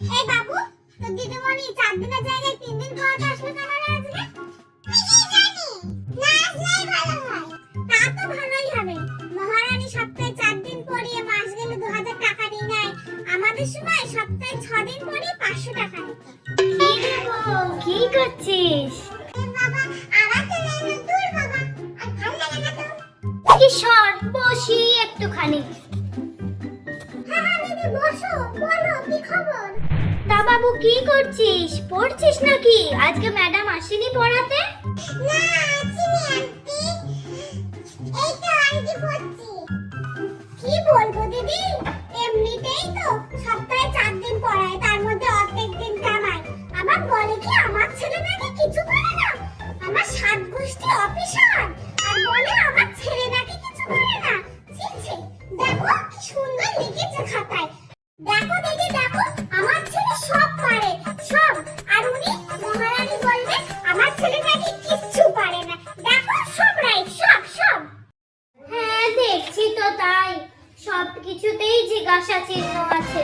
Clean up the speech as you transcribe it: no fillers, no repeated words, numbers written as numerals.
এই বাবু, তো দিদিমণি 4 দিনের জায়গায় 3 দিন পড়াতে আসলো কেন রে আজকে? আমি জানি, না আসলেই ভালো হয়। তা তো ভালোই হবে। মহারানী সপ্তাহে 4 দিন পড়িয়ে মাস গেলে 2000 টাকা নিয়ে নেয়। আমাদের সময় সপ্তাহে 6 দিন পড়িয়ে 500 টাকা নিত। কি রে বউ, কি করছিস? বাবা, আবার চলে এলো। দূর বাবা, আর ভালো লাগে না তো। কিশোর, বসি একটুখানি। হ্যাঁ হ্যাঁ দিদি, বসো, বলো কি খবর? তা বাবু কি করছিস? পড়ছিস নাকি? আজকে ম্যাডাম আসেনি পড়াতে? না, আছিনি আন্টি। এই তো আন্টি পড়ছি। কি বলবো দিদি, এমনিতেই তো সপ্তাহে 4 দিন পড়ায়, তার মধ্যে অর্ধেক দিন কামায়। আবার বলে কি আমার ছেলে নাকি কিছু করে না। আমার 7 গোষ্ঠী অফিসার, আর বলে আমার ছেলে নাকি কিছু করে না। ছি ছি, দেখো কি সুন্দর লিখেছে খাতায়। দেখো দিদি দেখো, আমার ছেলে সব পারে, সব। আর উনি মহারানী বলবে আমার ছেলে নাকি কিচ্ছু পারে না। দেখো সব রাইট, সব সব। হ্যাঁ দেখছি তো তাই, সব কিছুতেই জিজ্ঞাসা চিহ্ন আছে।